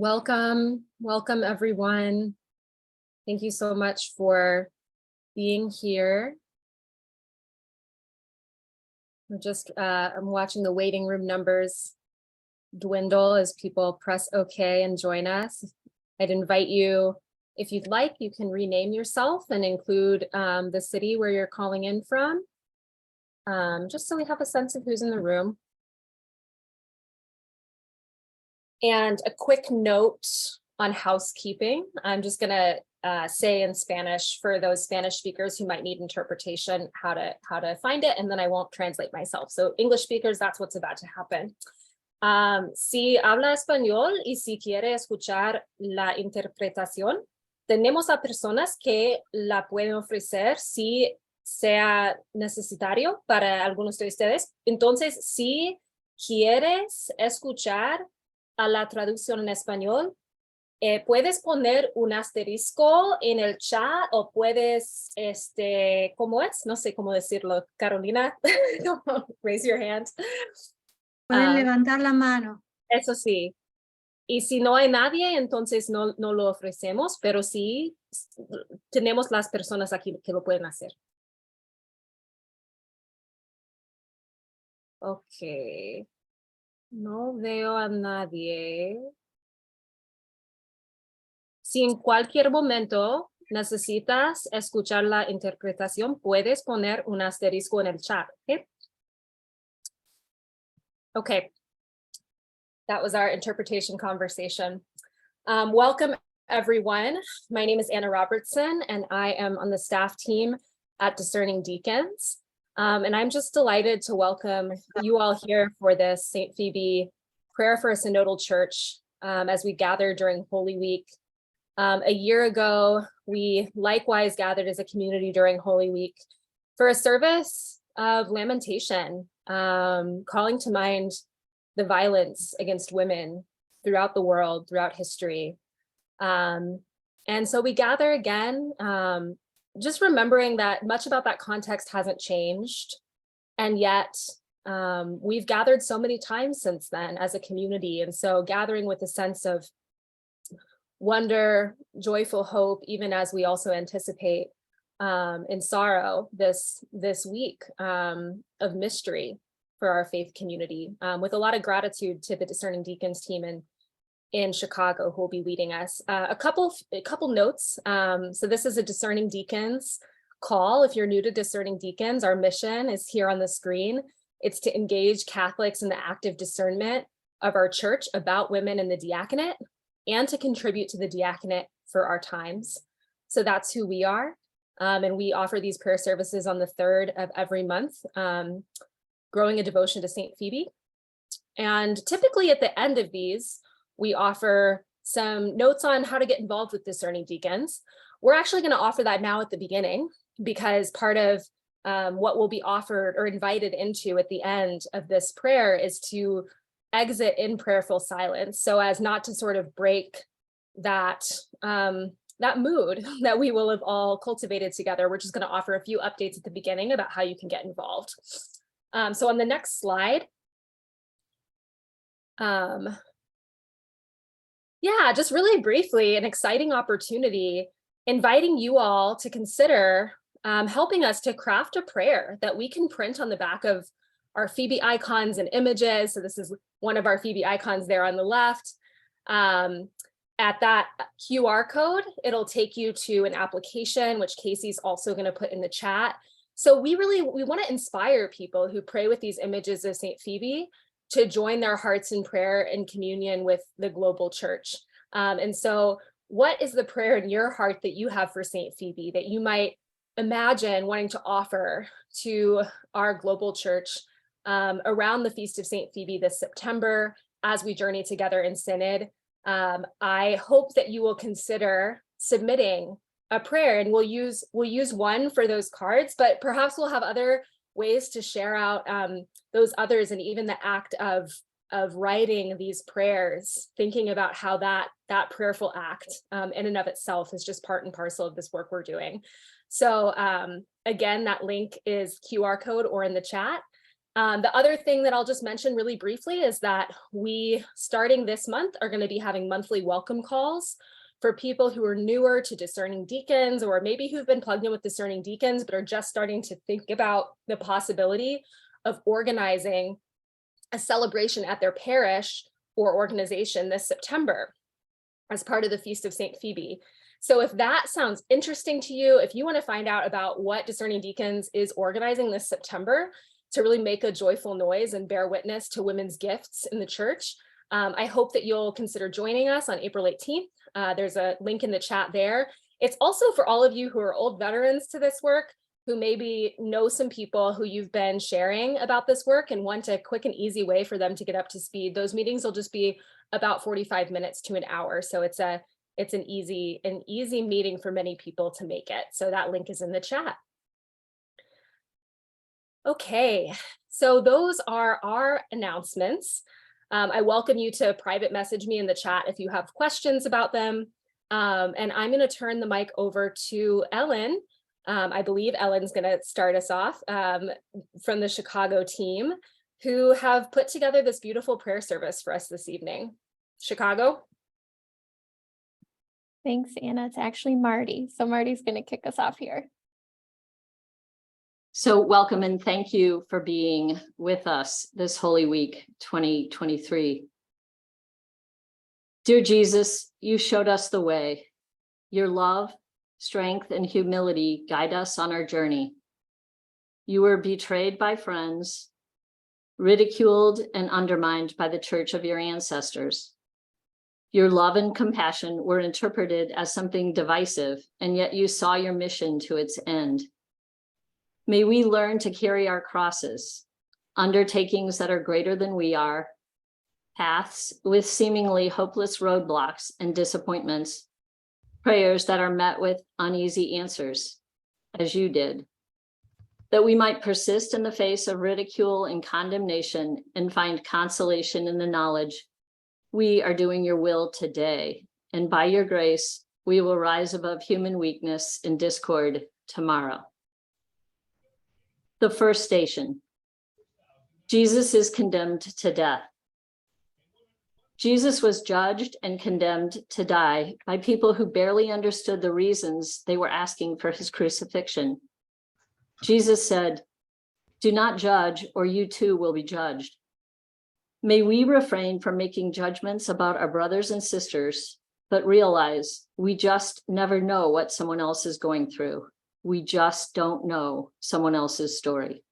Welcome everyone. Thank you so much for being here. I'm watching the waiting room numbers dwindle as people press OK and join us. I'd invite you, if you'd like, you can rename yourself and include the city where you're calling in from, just so we have a sense of who's in the room. And a quick note on housekeeping. I'm just going to say in Spanish for those Spanish speakers who might need interpretation how to find it, and then I won't translate myself. So English speakers, that's what's about to happen. Si habla español y si quiere escuchar la interpretación, tenemos a personas que la pueden ofrecer si sea necesario para algunos de ustedes. Entonces, si quieres escuchar a la traducción en español, puedes poner un asterisco en el chat o puedes, ¿cómo es? No sé cómo decirlo. Carolina, raise your hand. Pueden levantar la mano. Eso sí. Y si no hay nadie, entonces no lo ofrecemos, pero sí tenemos las personas aquí que lo pueden hacer. Ok. No veo a nadie. Si en cualquier momento necesitas escuchar la interpretación, puedes poner un asterisco en el chat. Okay. That was our interpretation conversation. Welcome, everyone. My name is Anna Robertson, and I am on the staff team at Discerning Deacons. And I'm just delighted to welcome you all here for this St. Phoebe Prayer for a Synodal Church as we gather during Holy Week. A year ago, we likewise gathered as a community during Holy Week for a service of lamentation, calling to mind the violence against women throughout the world, throughout history. And so we gather again, just remembering that much about that context hasn't changed. And yet we've gathered so many times since then as a community. And so gathering with a sense of wonder, joyful hope, even as we also anticipate in sorrow this week of mystery for our faith community, with a lot of gratitude to the Discerning Deacons team in Chicago who will be leading us. A couple notes. So this is a Discerning Deacons call. If you're new to Discerning Deacons, our mission is here on the screen. It's to engage Catholics in the active discernment of our church about women in the diaconate and to contribute to the diaconate for our times. So that's who we are. And we offer these prayer services on the 3rd of every month, growing a devotion to St. Phoebe. And typically at the end of these, we offer some notes on how to get involved with Discerning Deacons. We're actually going to offer that now at the beginning, because part of what will be offered or invited into at the end of this prayer is to exit in prayerful silence, so as not to sort of break that mood that we will have all cultivated together. We're just going to offer a few updates at the beginning about how you can get involved. So on the next slide, just really briefly, an exciting opportunity, inviting you all to consider helping us to craft a prayer that we can print on the back of our Phoebe icons and images. So this is one of our Phoebe icons there on the left. At that QR code, it'll take you to an application, which Casey's also going to put in the chat. So we want to inspire people who pray with these images of St. Phoebe to join their hearts in prayer and communion with the global church. And so what is the prayer in your heart that you have for St. Phoebe that you might imagine wanting to offer to our global church around the Feast of St. Phoebe this September as we journey together in Synod? I hope that you will consider submitting a prayer, and we'll use one for those cards, but perhaps we'll have other ways to share out those others, and even the act of writing these prayers, thinking about how that prayerful act in and of itself is just part and parcel of this work we're doing. So again, that link is QR code or in the chat. The other thing that I'll just mention really briefly is that we, starting this month, are going to be having monthly welcome calls for people who are newer to discerning deacons, or maybe who've been plugged in with discerning deacons, but are just starting to think about the possibility of organizing a celebration at their parish or organization this September as part of the Feast of St. Phoebe. So if that sounds interesting to you, if you want to find out about what Discerning Deacons is organizing this September to really make a joyful noise and bear witness to women's gifts in the church, I hope that you'll consider joining us on April 18th. There's a link in the chat there. It's also for all of you who are old veterans to this work, who maybe know some people who you've been sharing about this work and want a quick and easy way for them to get up to speed. Those meetings will just be about 45 minutes to an hour. So it's an easy meeting for many people to make it. So that link is in the chat. Okay, so those are our announcements. I welcome you to private message me in the chat if you have questions about them. And I'm going to turn the mic over to Ellen. I believe Ellen's going to start us off from the Chicago team, who have put together this beautiful prayer service for us this evening. Chicago? Thanks, Anna. It's actually Marty. So Marty's going to kick us off here. So welcome and thank you for being with us this Holy Week 2023. Dear Jesus, you showed us the way. Your love, strength, and humility guide us on our journey. You were betrayed by friends, ridiculed and undermined by the church of your ancestors. Your love and compassion were interpreted as something divisive, and yet you saw your mission to its end. May we learn to carry our crosses, undertakings that are greater than we are, paths with seemingly hopeless roadblocks and disappointments, prayers that are met with uneasy answers, as you did, that we might persist in the face of ridicule and condemnation and find consolation in the knowledge we are doing your will today, and by your grace, we will rise above human weakness and discord tomorrow. The first station. Jesus is condemned to death. Jesus was judged and condemned to die by people who barely understood the reasons they were asking for his crucifixion. Jesus said, "Do not judge, or you too will be judged." May we refrain from making judgments about our brothers and sisters, but realize we just never know what someone else is going through. We just don't know someone else's story.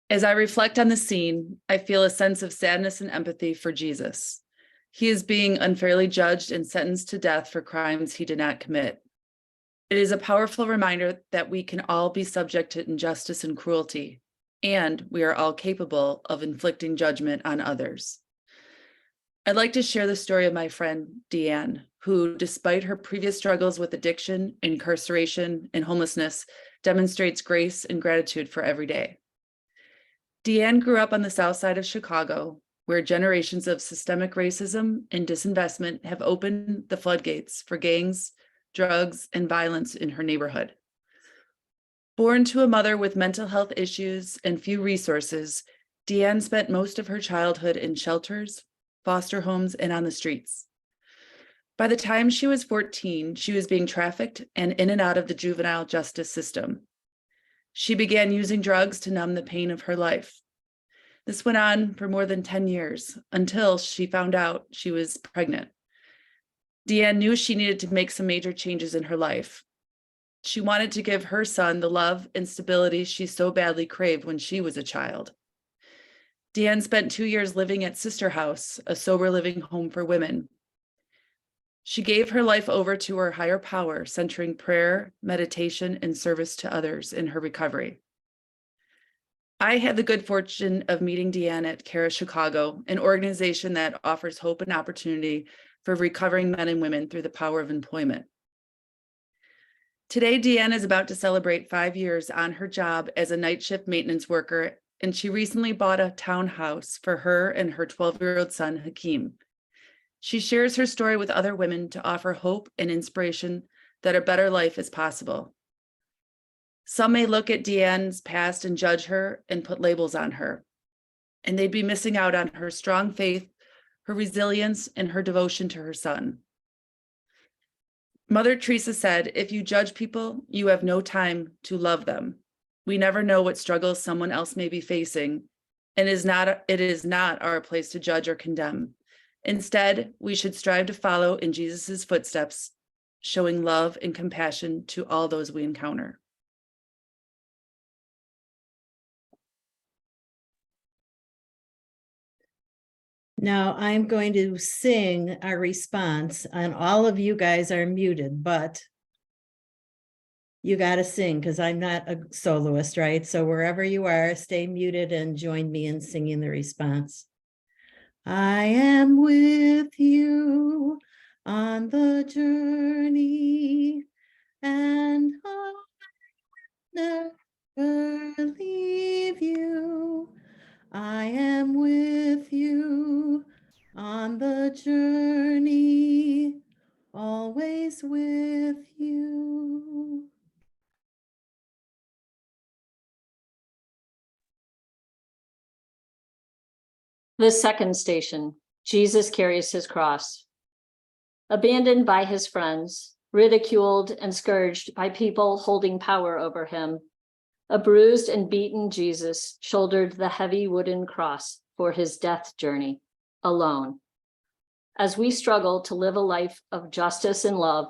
As I reflect on the scene, I feel a sense of sadness and empathy for Jesus. He is being unfairly judged and sentenced to death for crimes he did not commit. It is a powerful reminder that we can all be subject to injustice and cruelty, and we are all capable of inflicting judgment on others. I'd like to share the story of my friend, Deanne, who, despite her previous struggles with addiction, incarceration, and homelessness, demonstrates grace and gratitude for every day. Deanne grew up on the south side of Chicago, where generations of systemic racism and disinvestment have opened the floodgates for gangs, drugs, and violence in her neighborhood. Born to a mother with mental health issues and few resources, Deanne spent most of her childhood in shelters, foster homes, and on the streets. By the time she was 14, she was being trafficked and in and out of the juvenile justice system. She began using drugs to numb the pain of her life. This went on for more than 10 years until she found out she was pregnant. Deanne knew she needed to make some major changes in her life. She wanted to give her son the love and stability she so badly craved when she was a child. Deanne spent 2 years living at Sister House, a sober living home for women. She gave her life over to her higher power, centering prayer, meditation, and service to others in her recovery. I had the good fortune of meeting Deanne at Cara Chicago, an organization that offers hope and opportunity for recovering men and women through the power of employment. Today, Deanne is about to celebrate 5 years on her job as a night shift maintenance worker and she recently bought a townhouse for her and her 12-year-old son, Hakeem. She shares her story with other women to offer hope and inspiration that a better life is possible. Some may look at Deanne's past and judge her and put labels on her, and they'd be missing out on her strong faith, her resilience, and her devotion to her son. Mother Teresa said, if you judge people, you have no time to love them. We never know what struggles someone else may be facing, and it is not our place to judge or condemn. Instead, we should strive to follow in Jesus's footsteps, showing love and compassion to all those we encounter. Now I'm going to sing our response, and all of you guys are muted, but you got to sing because I'm not a soloist, right? So wherever you are, stay muted and join me in singing the response. I am with you on the journey, and I will never leave you. I am with you on the journey, always with you. The second station, Jesus carries his cross. Abandoned by his friends, ridiculed and scourged by people holding power over him, a bruised and beaten Jesus shouldered the heavy wooden cross for his death journey alone. As we struggle to live a life of justice and love,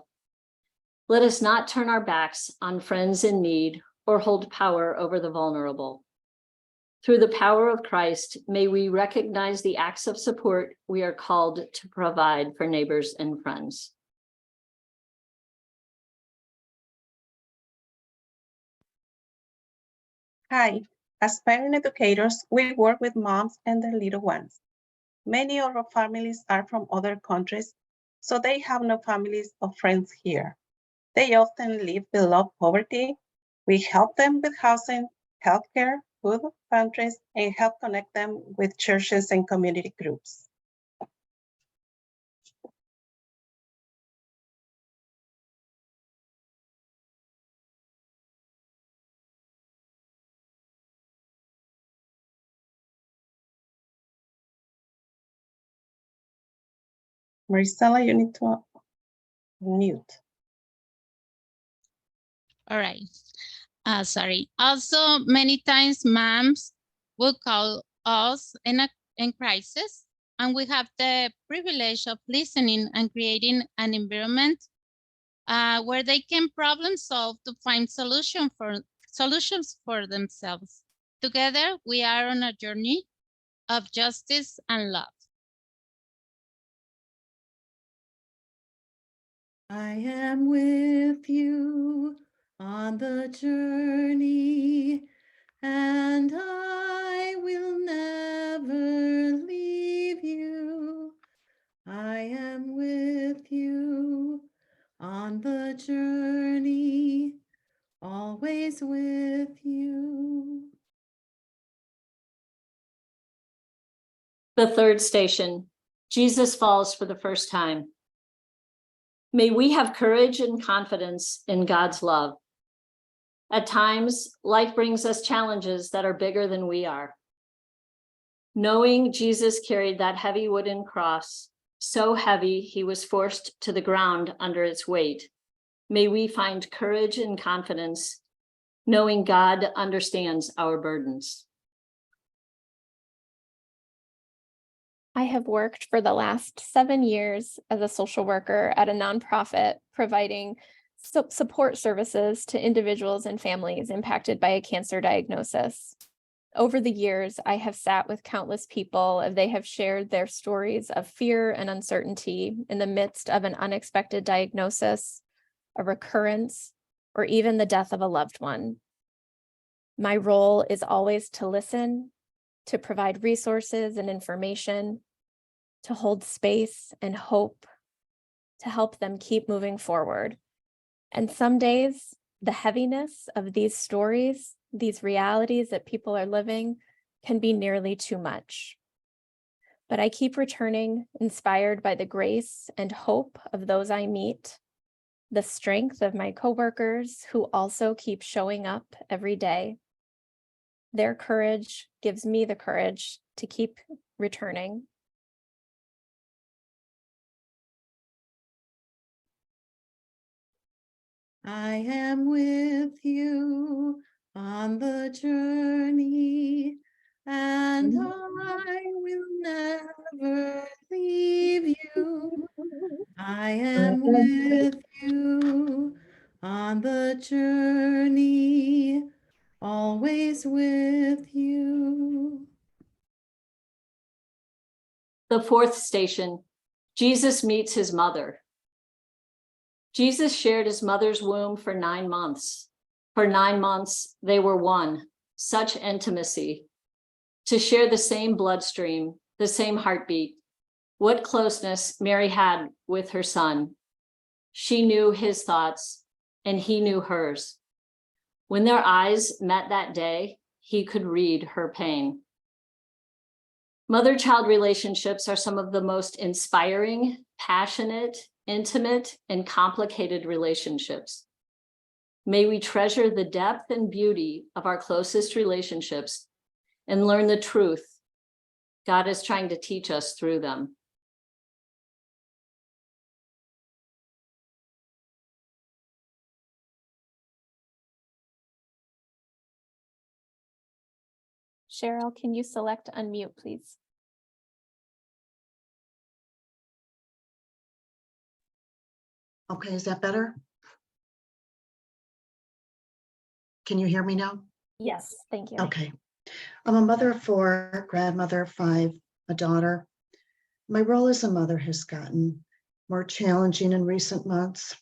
let us not turn our backs on friends in need or hold power over the vulnerable. Through the power of Christ, may we recognize the acts of support we are called to provide for neighbors and friends. Hi, as parent educators, we work with moms and their little ones. Many of our families are from other countries, so they have no families or friends here. They often live below poverty. We help them with housing, healthcare, food pantries, and help connect them with churches and community groups. Maricela, you need to mute. All right. Sorry. Also, many times moms will call us in crisis, and we have the privilege of listening and creating an environment where they can problem solve to find solutions for themselves. Together, we are on a journey of justice and love. I am with you on the journey, and I will never leave you. I am with you on the journey, always with you. The third station, Jesus falls for the first time. May we have courage and confidence in God's love. At times, life brings us challenges that are bigger than we are. Knowing Jesus carried that heavy wooden cross, so heavy he was forced to the ground under its weight, may we find courage and confidence, knowing God understands our burdens. I have worked for the last 7 years as a social worker at a nonprofit providing support services to individuals and families impacted by a cancer diagnosis. Over the years, I have sat with countless people as they have shared their stories of fear and uncertainty in the midst of an unexpected diagnosis, a recurrence, or even the death of a loved one. My role is always to listen, to provide resources and information, to hold space and hope, to help them keep moving forward. And some days, the heaviness of these stories, these realities that people are living, can be nearly too much. But I keep returning, inspired by the grace and hope of those I meet, the strength of my coworkers who also keep showing up every day. Their courage gives me the courage to keep returning. I am with you on the journey, and I will never leave you. I am with you on the journey, always with you. The fourth station, Jesus meets his mother. Jesus shared his mother's womb for 9 months. For 9 months, they were one, such intimacy. To share the same bloodstream, the same heartbeat. What closeness Mary had with her son. She knew his thoughts, and he knew hers. When their eyes met that day, he could read her pain. Mother-child relationships are some of the most inspiring, passionate, intimate, and complicated relationships. May we treasure the depth and beauty of our closest relationships and learn the truth God is trying to teach us through them. Cheryl, can you select unmute, please? Okay, is that better? Can you hear me now? Yes, thank you. Okay. I'm a mother of 4, grandmother of 5, a daughter. My role as a mother has gotten more challenging in recent months,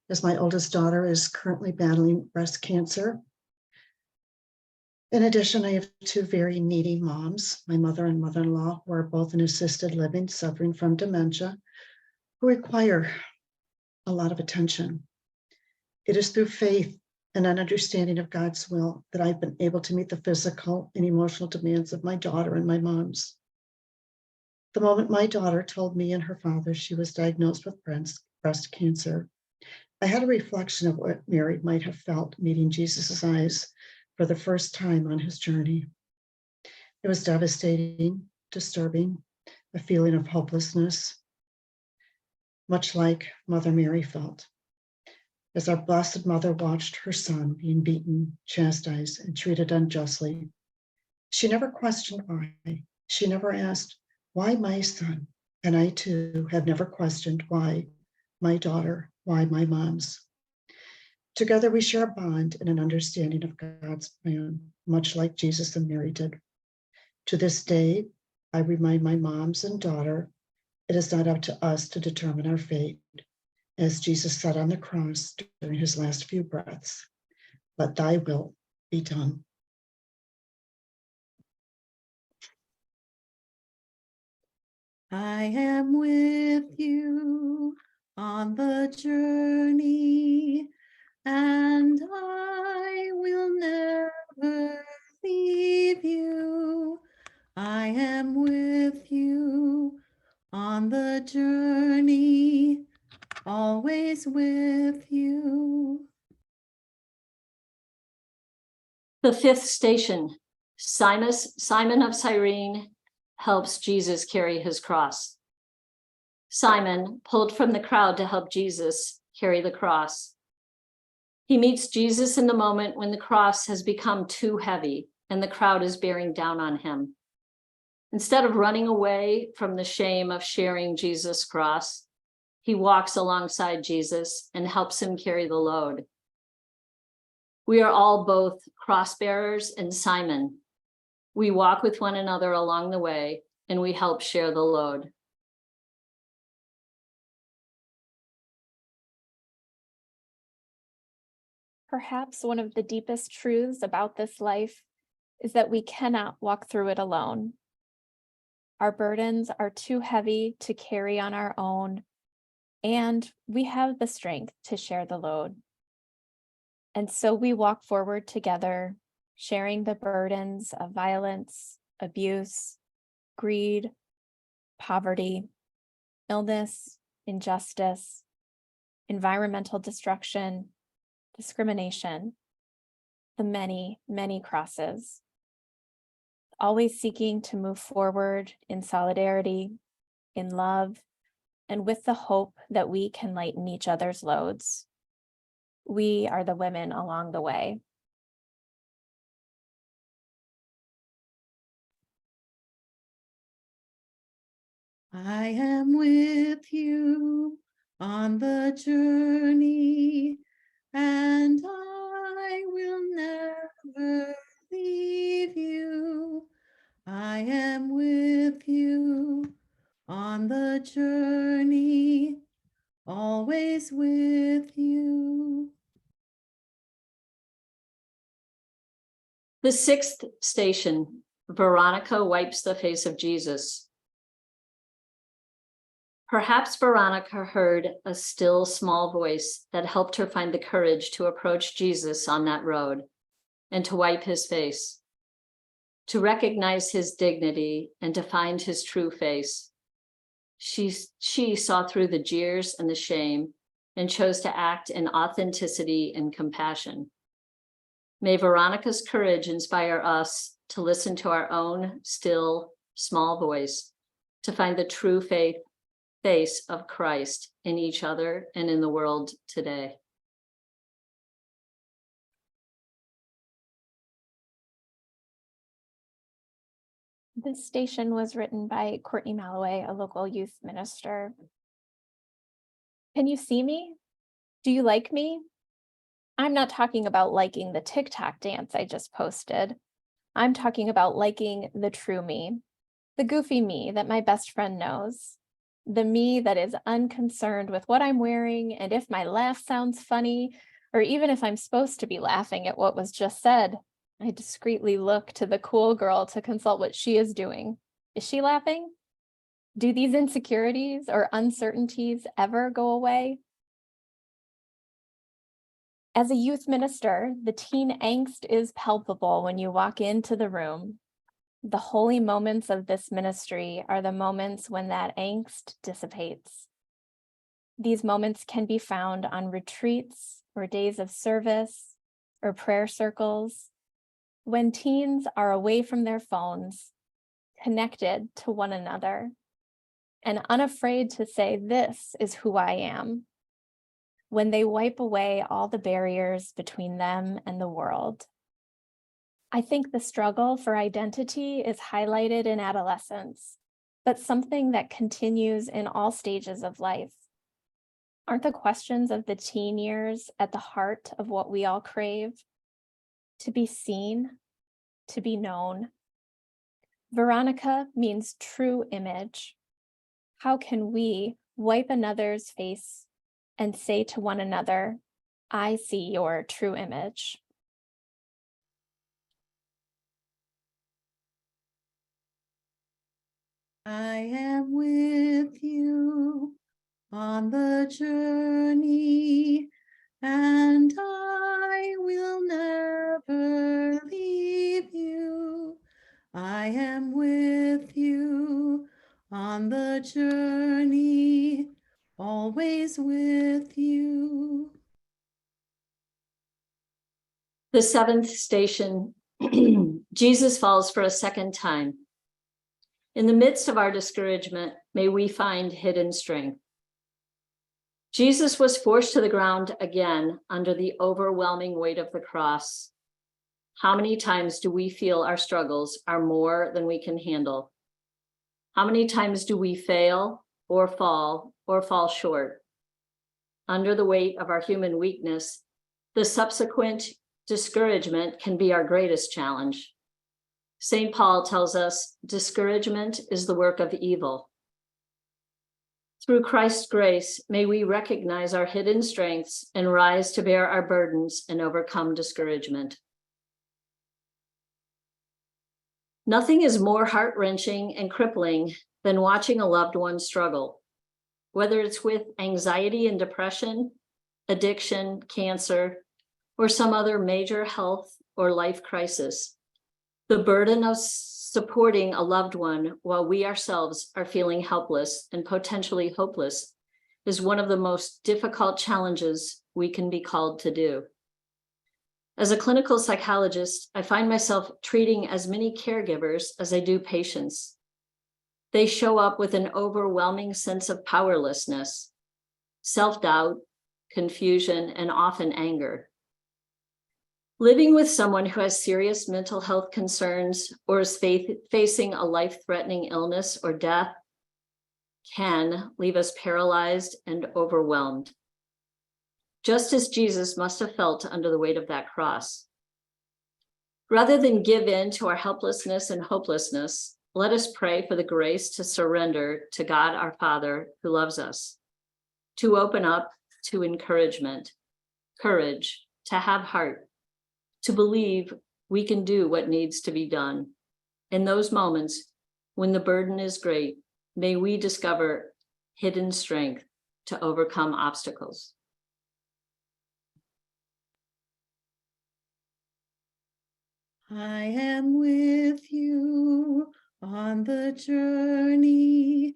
as my oldest daughter is currently battling breast cancer. In addition, I have 2 very needy moms, my mother and mother-in-law, who are both in assisted living, suffering from dementia, who require a lot of attention. It is through faith and an understanding of God's will that I've been able to meet the physical and emotional demands of my daughter and my mom's. The moment my daughter told me and her father she was diagnosed with breast cancer, I had a reflection of what Mary might have felt meeting Jesus' eyes for the first time on his journey. It was devastating, disturbing, a feeling of hopelessness, much like Mother Mary felt. As our Blessed Mother watched her son being beaten, chastised, and treated unjustly, she never questioned why. She never asked, why my son? And I too have never questioned why my daughter, why my moms. Together we share a bond and an understanding of God's plan, much like Jesus and Mary did. To this day, I remind my moms and daughter, it is not up to us to determine our fate. As Jesus said on the cross during his last few breaths, let thy will be done. I am with you on the journey, and I will never leave you. I am with you on the journey, always with you. The fifth station, Simon of Cyrene helps Jesus carry his cross. Simon, pulled from the crowd to help Jesus carry the cross. He meets Jesus in the moment when the cross has become too heavy and the crowd is bearing down on him. Instead of running away from the shame of sharing Jesus' cross, he walks alongside Jesus and helps him carry the load. We are all both cross bearers and Simon. We walk with one another along the way and we help share the load. Perhaps one of the deepest truths about this life is that we cannot walk through it alone. Our burdens are too heavy to carry on our own, and we have the strength to share the load. And so we walk forward together, sharing the burdens of violence, abuse, greed, poverty, illness, injustice, environmental destruction, discrimination, the many, many crosses, always seeking to move forward in solidarity, in love, and with the hope that we can lighten each other's loads. We are the women along the way. I am with you on the journey, and I will never leave you. I am with you on the journey, always with you. The sixth station, Veronica wipes the face of Jesus. Perhaps Veronica heard a still small voice that helped her find the courage to approach Jesus on that road and to wipe his face, to recognize his dignity and to find his true face. She saw through the jeers and the shame and chose to act in authenticity and compassion. May Veronica's courage inspire us to listen to our own still small voice, to find the true face of Christ in each other and in the world today. This station was written by Courtney Malloway, a local youth minister. Can you see me? Do you like me? I'm not talking about liking the TikTok dance I just posted. I'm talking about liking the true me, the goofy me that my best friend knows, the me that is unconcerned with what I'm wearing and if my laugh sounds funny, or even if I'm supposed to be laughing at what was just said. I discreetly look to the cool girl to consult what she is doing. Is she laughing? Do these insecurities or uncertainties ever go away? As a youth minister, the teen angst is palpable when you walk into the room. The holy moments of this ministry are the moments when that angst dissipates. These moments can be found on retreats or days of service or prayer circles, when teens are away from their phones, connected to one another, and unafraid to say, "This is who I am," when they wipe away all the barriers between them and the world. I think the struggle for identity is highlighted in adolescence, but something that continues in all stages of life. Aren't the questions of the teen years at the heart of what we all crave? To be seen, to be known. Veronica means true image. How can we wipe another's face and say to one another, "I see your true image"? I am with you on the journey, and I will never leave you. I am with you on the journey, always with you. The seventh station, Jesus falls for a second time. In the midst of our discouragement, may we find hidden strength. Jesus was forced to the ground again under the overwhelming weight of the cross. How many times do we feel our struggles are more than we can handle? How many times do we fail or fall short? Under the weight of our human weakness, the subsequent discouragement can be our greatest challenge. St. Paul tells us discouragement is the work of evil. Through Christ's grace, may we recognize our hidden strengths and rise to bear our burdens and overcome discouragement. Nothing is more heart-wrenching and crippling than watching a loved one struggle, whether it's with anxiety and depression, addiction, cancer, or some other major health or life crisis. The burden of supporting a loved one while we ourselves are feeling helpless and potentially hopeless is one of the most difficult challenges we can be called to do. As a clinical psychologist, I find myself treating as many caregivers as I do patients. They show up with an overwhelming sense of powerlessness, self-doubt, confusion, and often anger. Living with someone who has serious mental health concerns or is facing a life-threatening illness or death can leave us paralyzed and overwhelmed, just as Jesus must have felt under the weight of that cross. Rather than give in to our helplessness and hopelessness, let us pray for the grace to surrender to God our Father who loves us, to open up to encouragement, courage, to have heart, to believe we can do what needs to be done. In those moments when the burden is great, may we discover hidden strength to overcome obstacles. I am with you on the journey,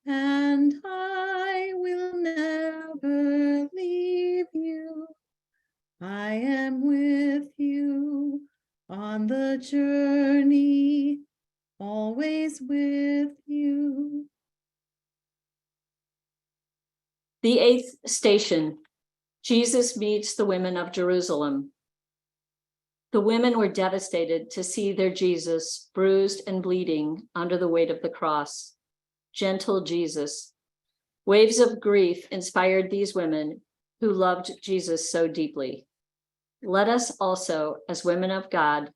and I will never leave you. I am with you on the journey, always with you. The 8th station, Jesus meets the women of Jerusalem. The women were devastated to see their Jesus bruised and bleeding under the weight of the cross. Gentle Jesus. Waves of grief inspired these women who loved Jesus so deeply. Let us also, as women of God,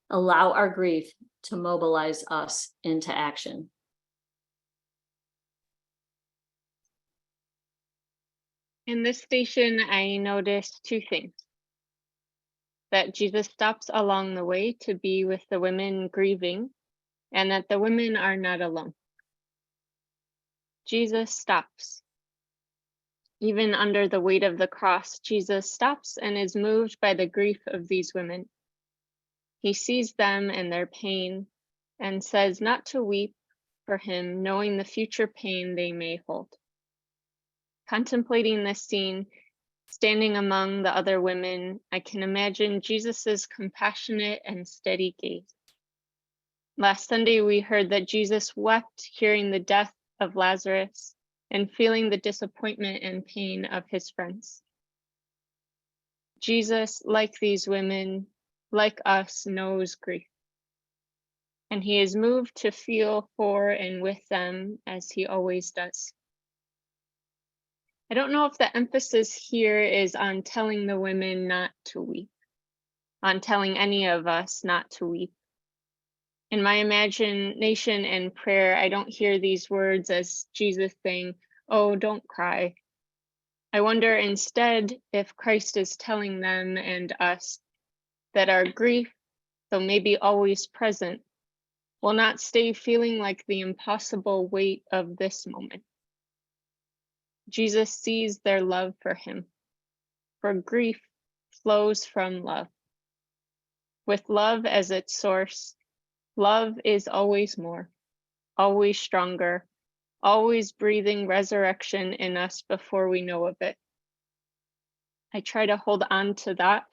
allow our grief to mobilize us into action. In this station, I noticed two things. That Jesus stops along the way to be with the women grieving, and that the women are not alone. Jesus stops. Even under the weight of the cross, Jesus stops and is moved by the grief of these women. He sees them and their pain and says not to weep for him, knowing the future pain they may hold. Contemplating this scene, standing among the other women, I can imagine Jesus's compassionate and steady gaze. Last Sunday, we heard that Jesus wept hearing the death of Lazarus and feeling the disappointment and pain of his friends. Jesus, like these women, like us, knows grief. And he is moved to feel for and with them as he always does. I don't know if the emphasis here is on telling the women not to weep, on telling any of us not to weep. In my imagination and prayer, I don't hear these words as Jesus saying, "Oh, don't cry." I wonder instead if Christ is telling them and us that our grief, though maybe always present, will not stay feeling like the impossible weight of this moment. Jesus sees their love for him, for grief flows from love. With love as its source, love is always more, always stronger, always breathing resurrection in us before we know of it. I try to hold on to that,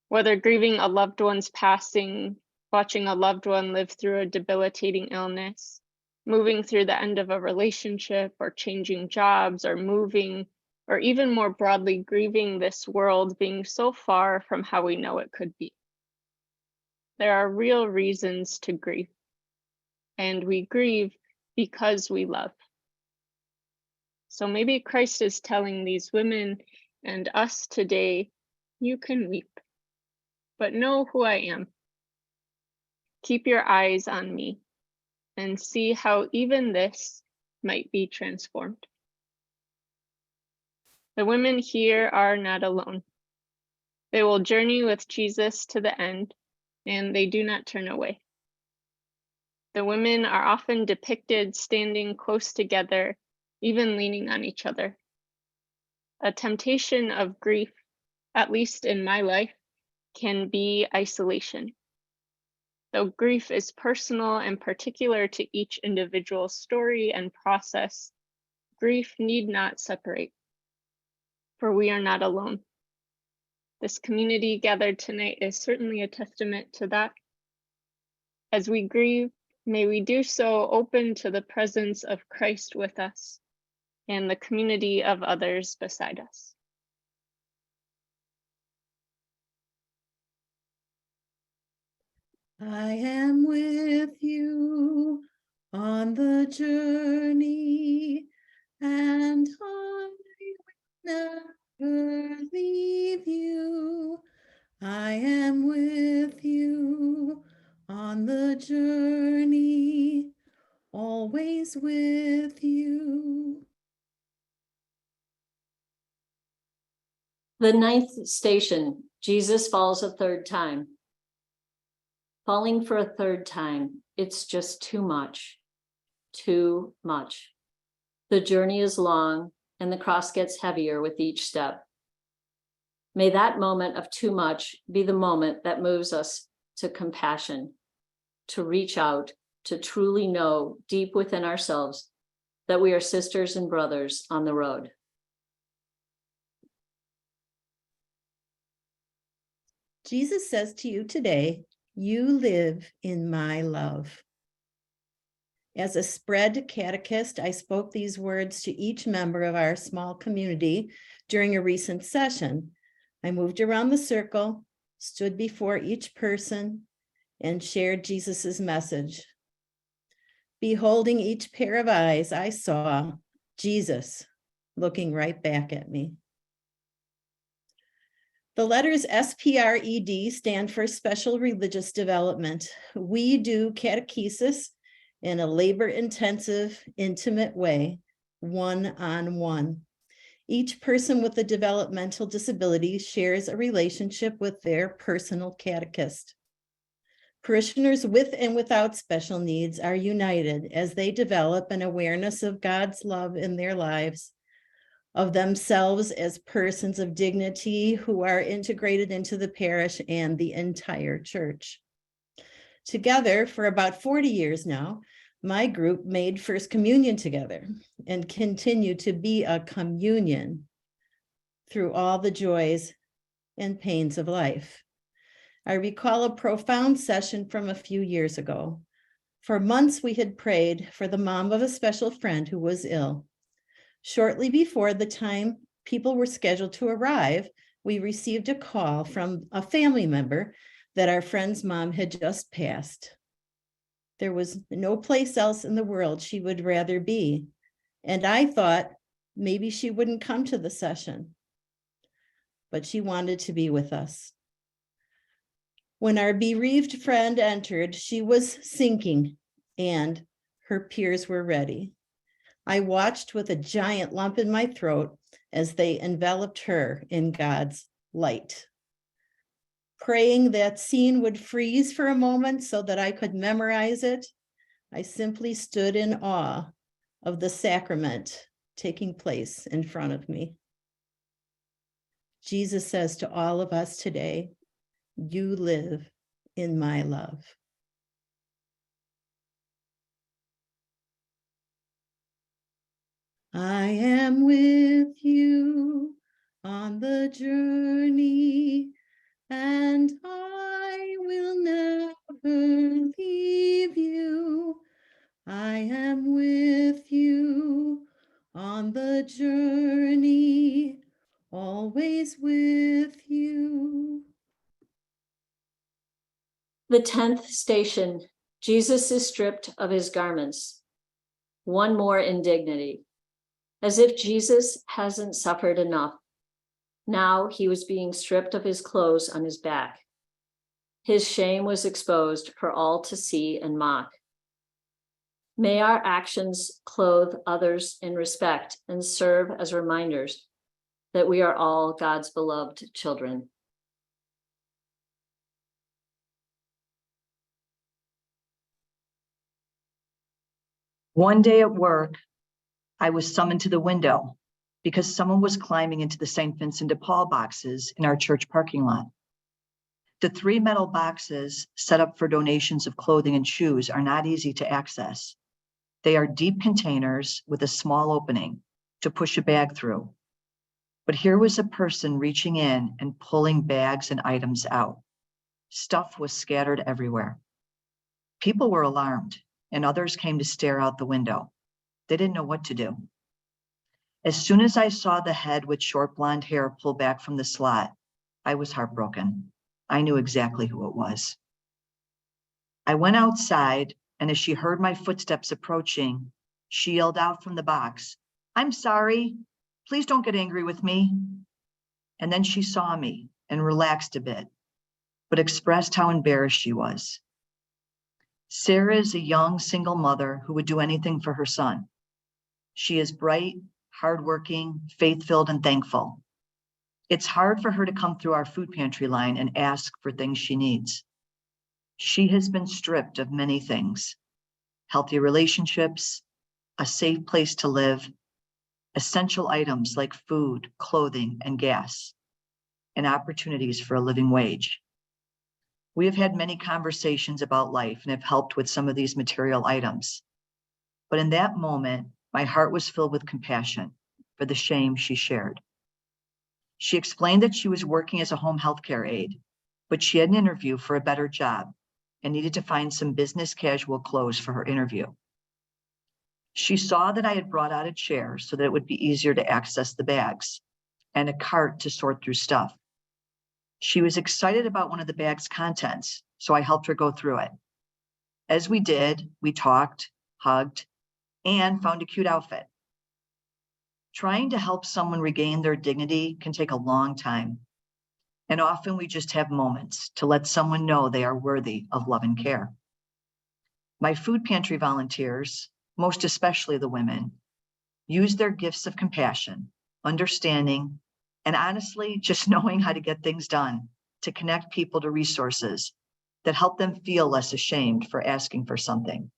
whether grieving a loved one's passing, watching a loved one live through a debilitating illness, moving through the end of a relationship, or changing jobs, or moving, or even more broadly, grieving this world being so far from how we know it could be. There are real reasons to grieve, and we grieve because we love. So maybe Christ is telling these women and us today, you can weep, but know who I am. Keep your eyes on me and see how even this might be transformed. The women here are not alone. They will journey with Jesus to the end, and they do not turn away. The women are often depicted standing close together, even leaning on each other. A temptation of grief, at least in my life, can be isolation. Though grief is personal and particular to each individual's story and process, grief need not separate, for we are not alone. This community gathered tonight is certainly a testament to that. As we grieve, may we do so open to the presence of Christ with us and the community of others beside us. I am with you on the journey, and I will never leave you. I am with you on the journey, always with you. The 9th station, Jesus falls a 3rd time. Falling for a 3rd time, it's just too much, too much. The journey is long and the cross gets heavier with each step. May that moment of too much be the moment that moves us to compassion, to reach out, to truly know deep within ourselves that we are sisters and brothers on the road. Jesus says to you today, you live in my love. As a spread catechist, I spoke these words to each member of our small community during a recent session. I moved around the circle, stood before each person, and shared Jesus's message. Beholding each pair of eyes, I saw Jesus looking right back at me. The letters SPRED stand for Special Religious Development. We do catechesis in a labor-intensive, intimate way, one-on-one. Each person with a developmental disability shares a relationship with their personal catechist. Parishioners with and without special needs are united as they develop an awareness of God's love in their lives, of themselves as persons of dignity who are integrated into the parish and the entire church. Together, for about 40 years now, my group made First Communion together and continue to be a communion through all the joys and pains of life. I recall a profound session from a few years ago. For months, we had prayed for the mom of a special friend who was ill. Shortly before the time people were scheduled to arrive, we received a call from a family member that our friend's mom had just passed. There was no place else in the world she would rather be. And I thought maybe she wouldn't come to the session, but she wanted to be with us. When our bereaved friend entered, she was sinking and her peers were ready. I watched with a giant lump in my throat as they enveloped her in God's light. Praying that scene would freeze for a moment so that I could memorize it, I simply stood in awe of the sacrament taking place in front of me. Jesus says to all of us today, you live in my love. I am with you on the journey, and I will never leave you. I am with you on the journey, always with you. The 10th station, Jesus is stripped of his garments. One more indignity. As if Jesus hasn't suffered enough. Now he was being stripped of his clothes on his back. His shame was exposed for all to see and mock. May our actions clothe others in respect and serve as reminders that we are all God's beloved children. One day at work, I was summoned to the window because someone was climbing into the St. Vincent de Paul boxes in our church parking lot. The 3 metal boxes set up for donations of clothing and shoes are not easy to access. They are deep containers with a small opening to push a bag through. But here was a person reaching in and pulling bags and items out. Stuff was scattered everywhere. People were alarmed, and others came to stare out the window. They didn't know what to do. As soon as I saw the head with short blonde hair pull back from the slot, I was heartbroken. I knew exactly who it was. I went outside, and as she heard my footsteps approaching, she yelled out from the box, "I'm sorry. Please don't get angry with me." And then she saw me and relaxed a bit, but expressed how embarrassed she was. Sarah is a young single mother who would do anything for her son. She is bright, hardworking, faith-filled, and thankful. It's hard for her to come through our food pantry line and ask for things she needs. She has been stripped of many things: healthy relationships, a safe place to live, essential items like food, clothing, and gas, and opportunities for a living wage. We have had many conversations about life and have helped with some of these material items. But in that moment, my heart was filled with compassion for the shame she shared. She explained that she was working as a home healthcare aide, but she had an interview for a better job and needed to find some business casual clothes for her interview. She saw that I had brought out a chair so that it would be easier to access the bags and a cart to sort through stuff. She was excited about one of the bag's contents, so I helped her go through it. As we did, we talked, hugged, and found a cute outfit. Trying to help someone regain their dignity can take a long time, and often we just have moments to let someone know they are worthy of love and care. My food pantry volunteers, most especially the women, use their gifts of compassion, understanding, and honestly, just knowing how to get things done to connect people to resources that help them feel less ashamed for asking for something.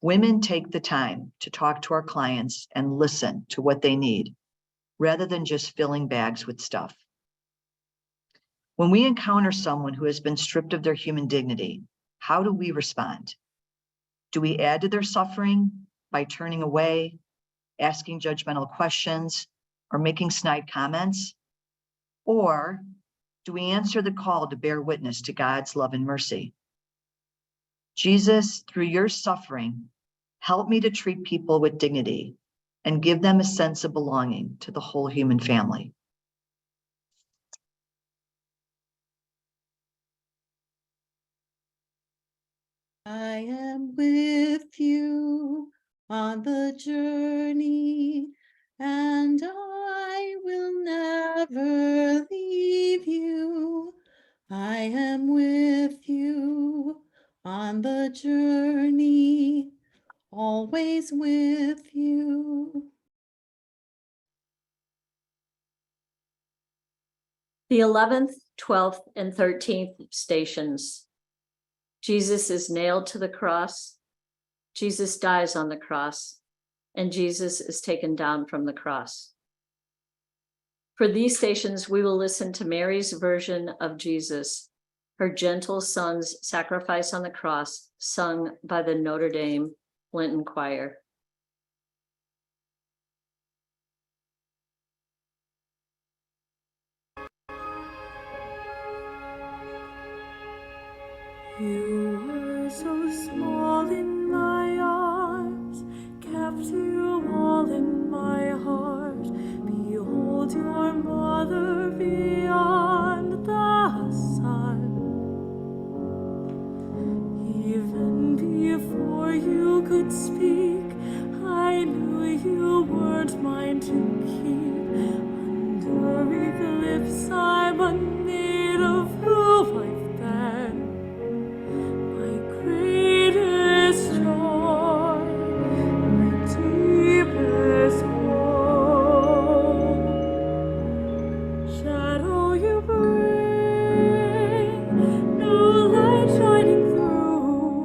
Women take the time to talk to our clients and listen to what they need, rather than just filling bags with stuff. When we encounter someone who has been stripped of their human dignity, how do we respond? Do we add to their suffering by turning away, asking judgmental questions, or making snide comments? Or do we answer the call to bear witness to God's love and mercy? Jesus, through your suffering, help me to treat people with dignity and give them a sense of belonging to the whole human family. I am with you on the journey, and I will never leave you. I am with you on the journey, always with you. The 11th, 12th, and 13th stations. Jesus is nailed to the cross. Jesus dies on the cross, and Jesus is taken down from the cross. For these stations, we will listen to Mary's version of Jesus, her gentle son's sacrifice on the cross, sung by the Notre Dame Linton Choir. You were so small in my arms, kept you all in my heart. Behold your mother beyond the sun. Even before you could speak, I knew you weren't mine to keep. Under eclipse, I'm unmade of who I've been. Greatest joy, my deepest hope. Shadow you bring, no light shining through,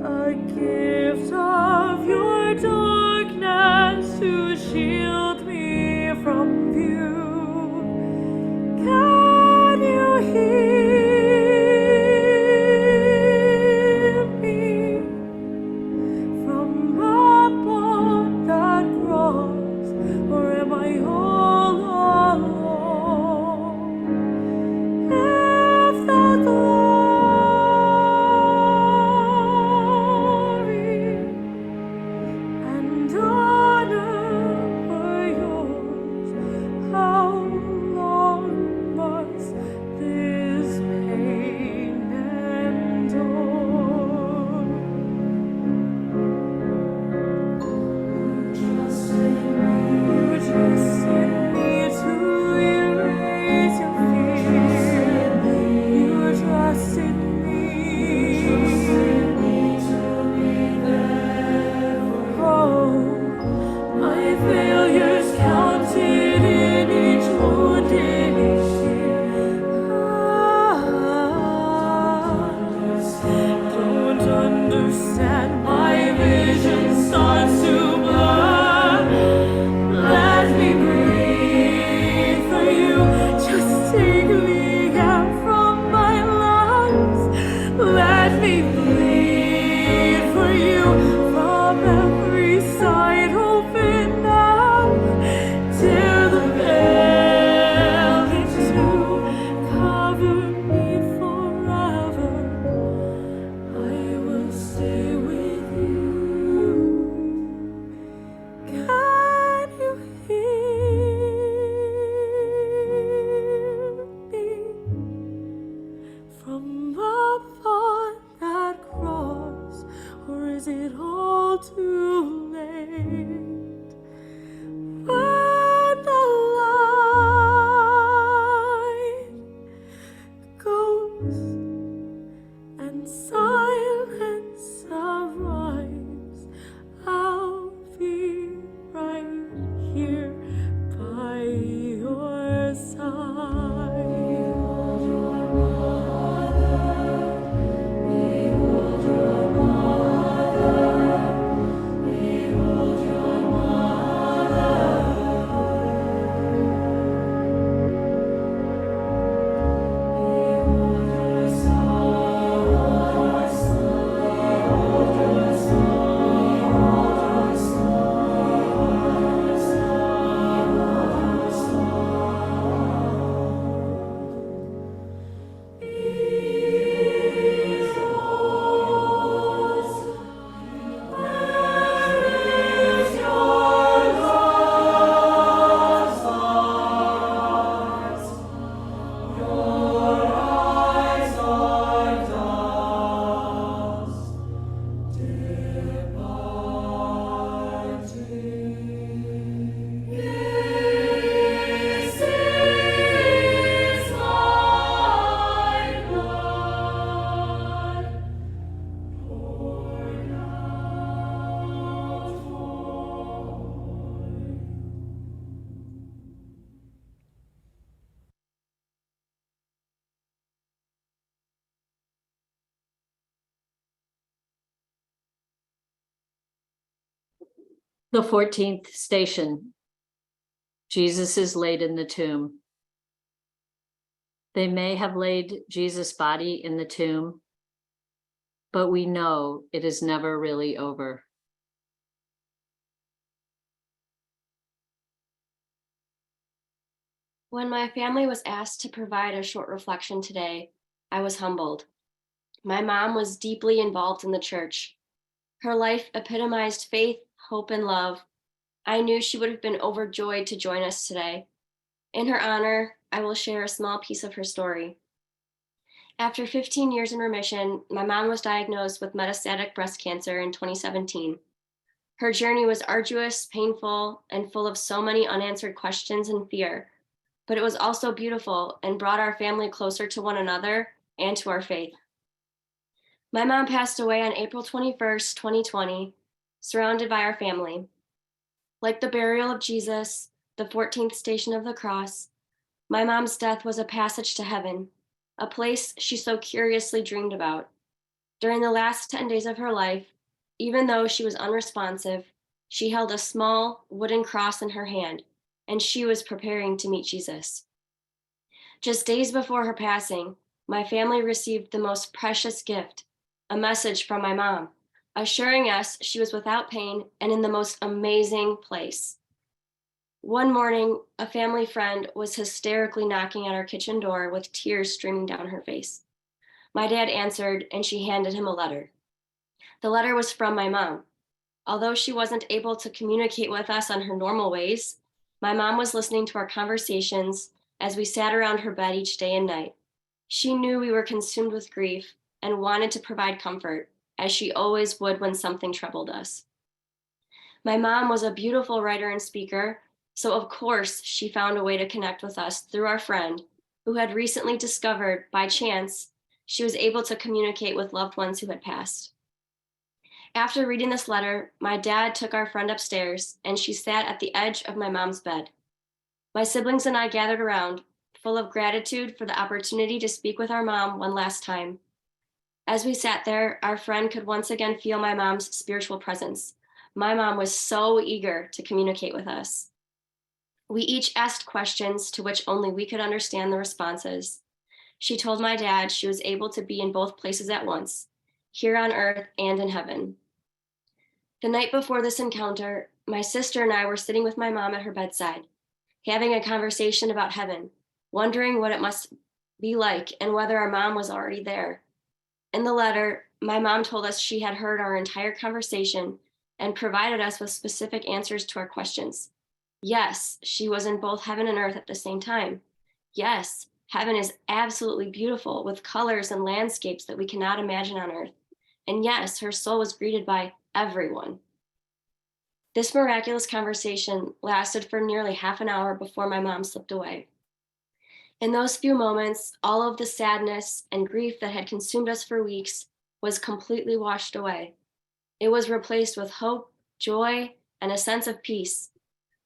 a gift of your darkness to shield me from view. Can you hear my all alone. If the glory and honor were yours, how long must this pain endure? Trust in me to erase your fear. You trust in me to be there for my failures counted in each wound, in each tear. Don't understand, my vision starts to blur. Let me breathe for you. Just take the air from my lungs. Let me bleed for you from every side. Open up, tear the veil in two, cover me forever. I will stay with you. Can you hear me from up on that cross, or is it all too late? When the light goes and silence arrives, I'll be right here by your side. Behold your mother, behold your mother, behold your mother. Behold your son, behold your son, behold your The 14th station. Jesus is laid in the tomb. They may have laid Jesus' body in the tomb, but we know it is never really over. When my family was asked to provide a short reflection today, I was humbled. My mom was deeply involved in the church. Her life epitomized faith, hope, and love. I knew she would have been overjoyed to join us today. In her honor, I will share a small piece of her story. After 15 years in remission, my mom was diagnosed with metastatic breast cancer in 2017. Her journey was arduous, painful, and full of so many unanswered questions and fear, but it was also beautiful and brought our family closer to one another and to our faith. My mom passed away on April 21st, 2020, surrounded by our family. Like the burial of Jesus, the 14th station of the cross, my mom's death was a passage to heaven, a place she so curiously dreamed about. During the last 10 days of her life, even though she was unresponsive, she held a small wooden cross in her hand, and she was preparing to meet Jesus. Just days before her passing, my family received the most precious gift, a message from my mom, assuring us she was without pain and in the most amazing place. One morning, a family friend was hysterically knocking at our kitchen door with tears streaming down her face. My dad answered, and she handed him a letter. The letter was from my mom. Although she wasn't able to communicate with us on her normal ways, my mom was listening to our conversations as we sat around her bed each day and night. She knew we were consumed with grief and wanted to provide comfort, as she always would when something troubled us. My mom was a beautiful writer and speaker, so of course she found a way to connect with us through our friend, who had recently discovered, by chance, she was able to communicate with loved ones who had passed. After reading this letter, my dad took our friend upstairs, and she sat at the edge of my mom's bed. My siblings and I gathered around, full of gratitude for the opportunity to speak with our mom one last time. As we sat there, our friend could once again feel my mom's spiritual presence. My mom was so eager to communicate with us. We each asked questions to which only we could understand the responses. She told my dad she was able to be in both places at once, here on earth and in heaven. The night before this encounter, my sister and I were sitting with my mom at her bedside, having a conversation about heaven, wondering what it must be like and whether our mom was already there. In the letter, my mom told us she had heard our entire conversation and provided us with specific answers to our questions. Yes, she was in both heaven and earth at the same time. Yes, heaven is absolutely beautiful with colors and landscapes that we cannot imagine on earth. And yes, her soul was greeted by everyone. This miraculous conversation lasted for nearly half an hour before my mom slipped away. In those few moments, all of the sadness and grief that had consumed us for weeks was completely washed away. It was replaced with hope, joy, and a sense of peace.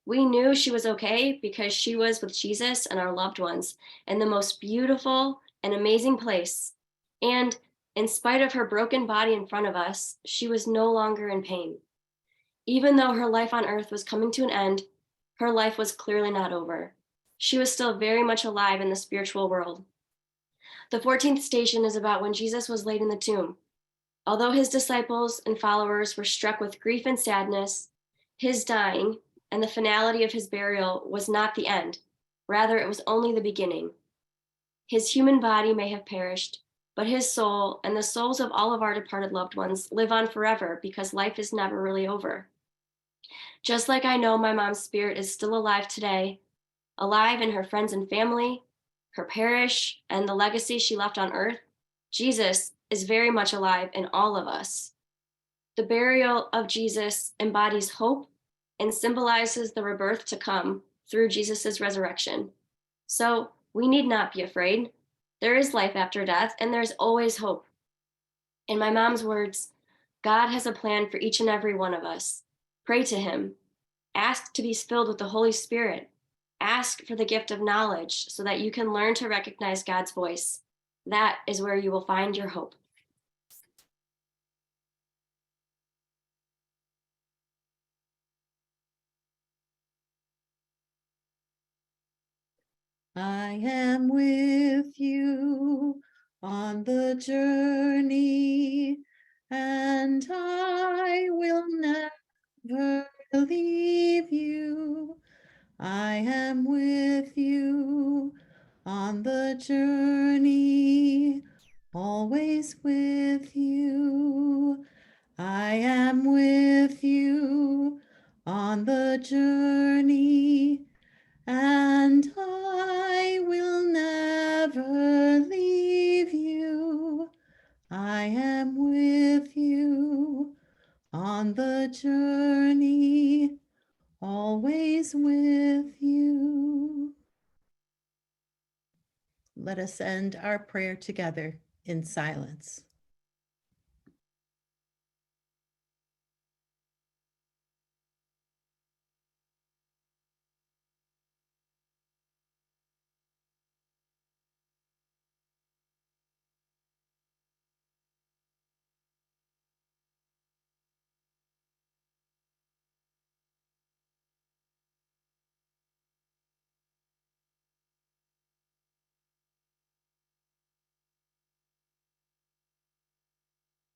We knew she was okay because she was with Jesus and our loved ones in the most beautiful and amazing place. And in spite of her broken body in front of us, she was no longer in pain. Even though her life on earth was coming to an end, her life was clearly not over. She was still very much alive in the spiritual world. The 14th station is about when Jesus was laid in the tomb. Although his disciples and followers were struck with grief and sadness, his dying and the finality of his burial was not the end. Rather, it was only the beginning. His human body may have perished, but his soul and the souls of all of our departed loved ones live on forever because life is never really over. Just like I know my mom's spirit is still alive today, alive in her friends and family, her parish, and the legacy she left on earth, Jesus is very much alive in all of us. The burial of Jesus embodies hope and symbolizes the rebirth to come through Jesus's resurrection. So we need not be afraid. There is life after death, and there's always hope. In my mom's words, God has a plan for each and every one of us. Pray to him. Ask to be filled with the Holy Spirit. Ask for the gift of knowledge so that you can learn to recognize God's voice. That is where you will find your hope. I am with you on the journey, and I will never leave you. I am with you on the journey, always with you. I am with you on the journey, and I will never leave you. I am with you on the journey, always with you. Let us end our prayer together in silence.